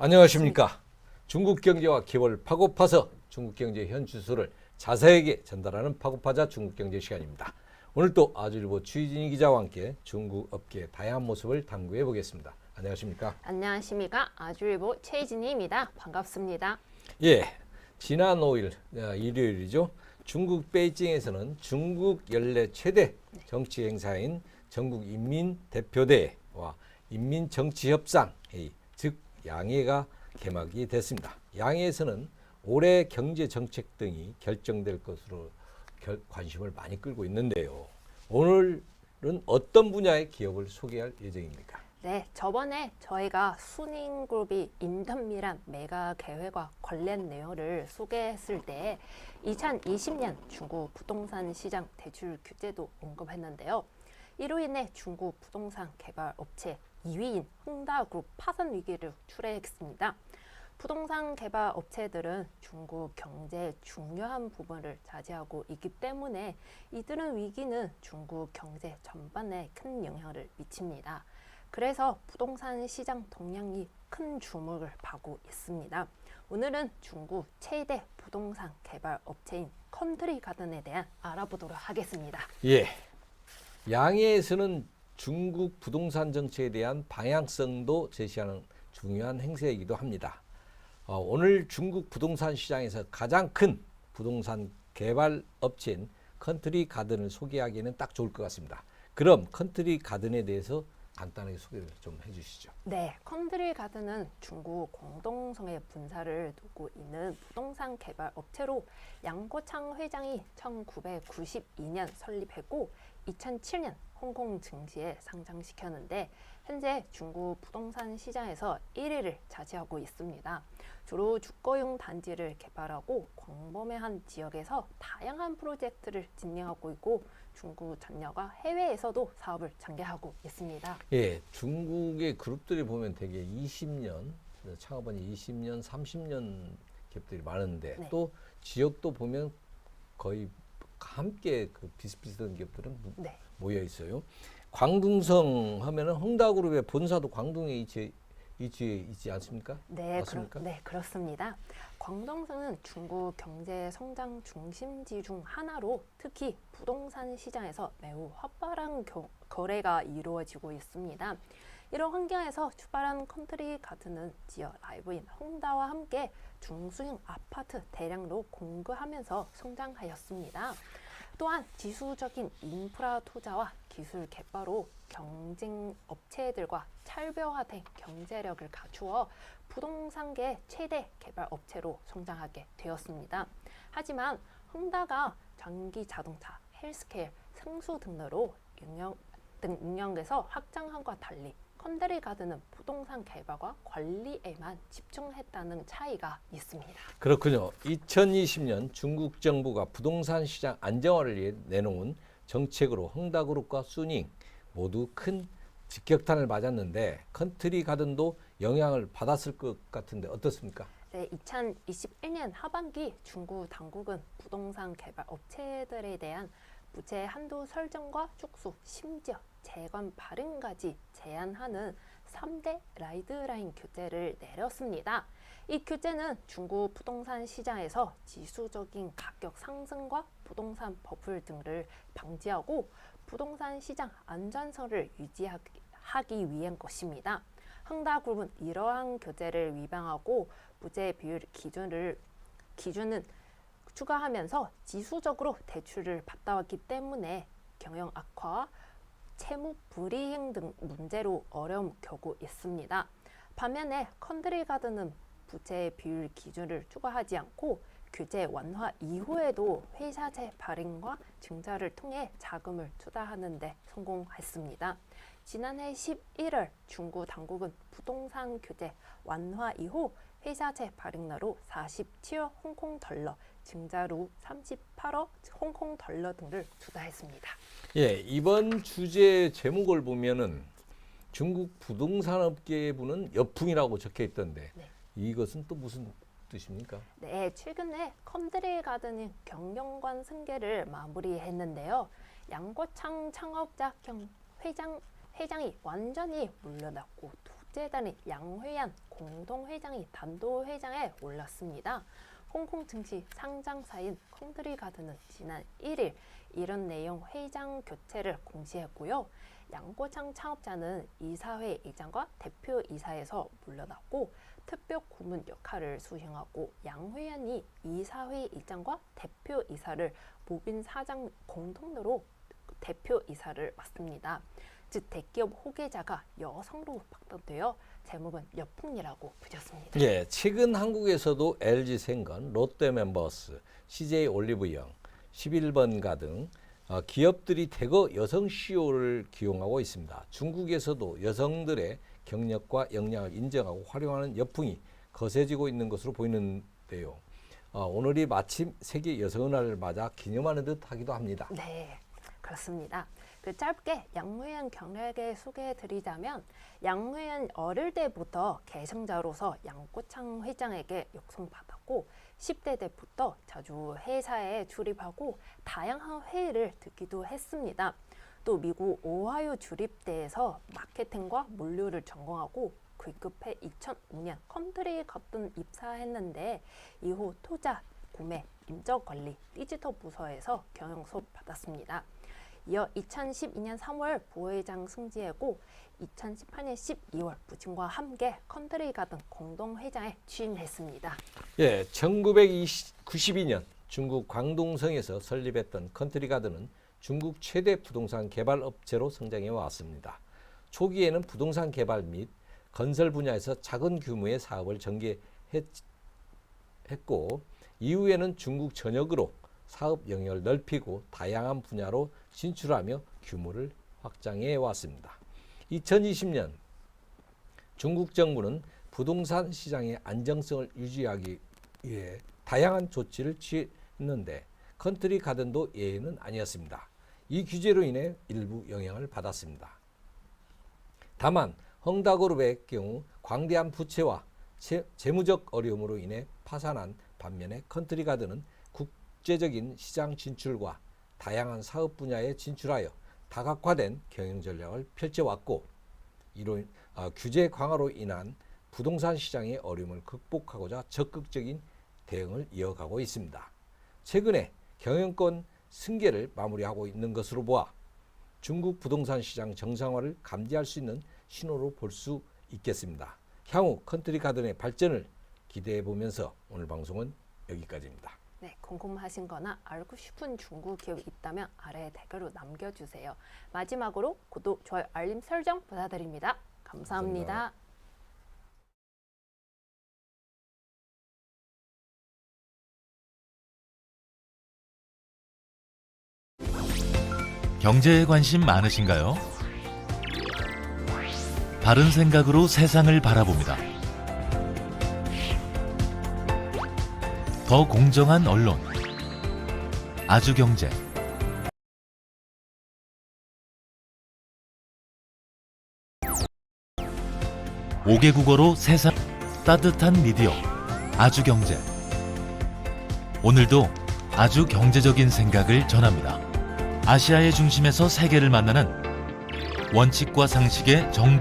안녕하십니까. 중국 경제와 기업을 파고파서 중국 경제 현 주소를 자세하게 전달하는 파고파자 중국 경제 시간입니다. 오늘 또 아주일보 추희진이 기자와 함께 중국 업계의 다양한 모습을 탐구해 보겠습니다. 안녕하십니까. 안녕하십니까. 아주일보 최진희입니다. 반갑습니다. 예, 지난 5일 일요일이죠. 중국 베이징에서는 중국 연례 최대 정치 행사인 전국인민대표대회와 인민정치협상회의, 즉 양회가 개막이 됐습니다. 양회에서는 올해 경제 정책 등이 결정될 것으로 관심을 많이 끌고 있는데요. 오늘은 어떤 분야의 기업을 소개할 예정입니까? 네, 저번에 저희가 수닝그룹이 인턴미란 메가 계획과 관련 내용을 소개했을 때 2020년 중국 부동산 시장 대출 규제도 언급했는데요. 이로 인해 중국 부동산 개발 업체 2위인 흥다그룹 파산 위기를 초래했습니다. 부동산 개발 업체들은 중국 경제의 중요한 부분을 차지하고 있기 때문에 이들은 위기는 중국 경제 전반에 큰 영향을 미칩니다. 그래서 부동산 시장 동향이 큰 주목을 받고 있습니다. 오늘은 중국 최대 부동산 개발 업체인 컨트리 가든에 대한 알아보도록 하겠습니다. 예, 양회에서는 중국 부동산 정책에 대한 방향성도 제시하는 중요한 행사이기도 합니다. 오늘 중국 부동산 시장에서 가장 큰 부동산 개발 업체인 컨트리 가든을 소개하기에는 딱 좋을 것 같습니다. 그럼 컨트리 가든에 대해서 간단하게 소개를 좀 해주시죠. 네, 컨트리 가든은 중국 광동성에 분사를 두고 있는 부동산 개발 업체로 양고창 회장이 1992년 설립했고 2007년 홍콩 증시에 상장시켰는데 현재 중국 부동산 시장에서 1위를 차지하고 있습니다. 주로 주거용 단지를 개발하고 광범위한 지역에서 다양한 프로젝트를 진행하고 있고 중국 전역과 해외에서도 사업을 전개하고 있습니다. 예, 중국의 그룹들이 보면 되게 20년, 창업한 20년, 30년 기업들이 많은데 네. 또 지역도 보면 거의 함께 그 비슷비슷한 기업들은 네. 모여 있어요. 광둥성 하면은 흥다그룹의 본사도 광둥에 위치해 있지 않습니까? 네, 맞습니까? 네, 그렇습니다. 광동성은 중국 경제 성장 중심지 중 하나로 특히 부동산 시장에서 매우 활발한 거래가 이루어지고 있습니다. 이런 환경에서 출발한 컨트리 가든은 지역 라이브인 흥다와 함께 중소형 아파트 대량으로 공급하면서 성장하였습니다. 또한 지수적인 인프라 투자와 기술 개발로 경쟁 업체들과 차별화된 경제력을 갖추어 부동산계 최대 개발 업체로 성장하게 되었습니다. 하지만 흥다가 전기 자동차, 헬스케어, 승수 등으로 응용에서 확장함과 달리 컨트리 가든은 부동산 개발과 관리에만 집중했다는 차이가 있습니다. 그렇군요. 2020년 중국 정부가 부동산 시장 안정화를 위해 내놓은 정책으로 흥다그룹과 수닝 모두 큰 직격탄을 맞았는데 컨트리 가든도 영향을 받았을 것 같은데 어떻습니까? 네, 2021년 하반기 중국 당국은 부동산 개발 업체들에 대한 부채 한도 설정과 축소, 심지어 재관 발행까지 제한하는 3대 가이드라인 규제를 내렸습니다. 이 규제는 중국 부동산 시장에서 지수적인 가격 상승과 부동산 버블 등을 방지하고 부동산 시장 안전성을 유지하기 위한 것입니다. 흥다그룹은 이러한 규제를 위반하고 부채 비율 기준은 추가하면서 지수적으로 대출을 받아왔기 때문에 경영 악화와 채무 불이행 등 문제로 어려움 겪고 있습니다. 반면에 컨트리 가든은 부채 비율 기준을 추가하지 않고 규제 완화 이후에도 회사채 발행과 증자를 통해 자금을 투자하는 데 성공했습니다. 지난해 11월 중국 당국은 부동산 규제 완화 이후 회사채 발행으로 47억 홍콩 달러, 증자로 38억 홍콩 달러 등을 투자했습니다. 예, 이번 주제 제목을 보면은 중국 부동산업계부는 역풍이라고 적혀 있던데 네. 이것은 또 무슨 뜻입니까? 네, 최근에 컨트리 가든이 경영관 승계를 마무리했는데요. 양고창 창업자 회장이 완전히 물러났고 국제단위 양회안 공동회장이 단도회장에 올랐습니다. 홍콩 증시 상장사인 컨트리가든은 지난 1일 이런 내용 회장 교체를 공지했고요. 양고창 창업자는 이사회 이장과 대표이사에서 물러났고 특별 고문 역할을 수행하고 양회안이 이사회 이장과 대표이사를 모빈 사장 공동으로 대표이사를 맡습니다. 즉 대기업 후계자가 여성으로 바뀌었고요. 제목은 여풍이라고 붙였습니다. 예, 최근 한국에서도 LG생건, 롯데멤버스, CJ 올리브영, 11번가 등 기업들이 대거 여성 CEO를 기용하고 있습니다. 중국에서도 여성들의 경력과 역량을 인정하고 활용하는 여풍이 거세지고 있는 것으로 보이는데요. 오늘이 마침 세계 여성의 날을 맞아 기념하는 듯 하기도 합니다. 네, 그렇습니다. 짧게 양회안 경력을 소개해드리자면 양회안 어릴 때부터 개성자로서 양고창 회장에게 역성받았고 10대 때부터 자주 회사에 출입하고 다양한 회의를 듣기도 했습니다. 또 미국 오하이오 주립대에서 마케팅과 물류를 전공하고 급급해 2005년 컨트리가든 입사했는데 이후 투자, 구매, 인적관리, 디지털 부서에서 경영 수업 받았습니다. 이어 2012년 3월 부회장 승진했고 2018년 12월 부친과 함께 컨트리가든 공동회장에 취임했습니다. 예, 1992년 중국 광동성에서 설립했던 컨트리가든은 중국 최대 부동산 개발 업체로 성장해 왔습니다. 초기에는 부동산 개발 및 건설 분야에서 작은 규모의 사업을 전개했고 이후에는 중국 전역으로 사업 영역을 넓히고 다양한 분야로 진출하며 규모를 확장해 왔습니다. 2020년 중국 정부는 부동산 시장의 안정성을 유지하기 위해 다양한 조치를 취했는데 컨트리가든도 예외는 아니었습니다. 이 규제로 인해 일부 영향을 받았습니다. 다만 헝다그룹의 경우 광대한 부채와 재무적 어려움으로 인해 파산한 반면에 컨트리가든은 국제적인 시장 진출과 다양한 사업 분야에 진출하여 다각화된 경영 전략을 펼쳐왔고 규제 강화로 인한 부동산 시장의 어려움을 극복하고자 적극적인 대응을 이어가고 있습니다. 최근에 경영권 승계를 마무리하고 있는 것으로 보아 중국 부동산 시장 정상화를 감지할 수 있는 신호로 볼 수 있겠습니다. 향후 컨트리가든의 발전을 기대해 보면서 오늘 방송은 여기까지입니다. 네, 궁금하신 거나 알고 싶은 중국 기업이 있다면 아래 댓글로 남겨주세요. 마지막으로 구독, 좋아요, 알림 설정 부탁드립니다. 감사합니다. 경제에 관심 많으신가요? 바른 생각으로 세상을 바라봅니다. 더 공정한 언론, 아주경제. 5개 국어로 세상 따뜻한 미디어, 아주경제. 오늘도 아주 경제적인 생각을 전합니다. 아시아의 중심에서 세계를 만나는 원칙과 상식의 정도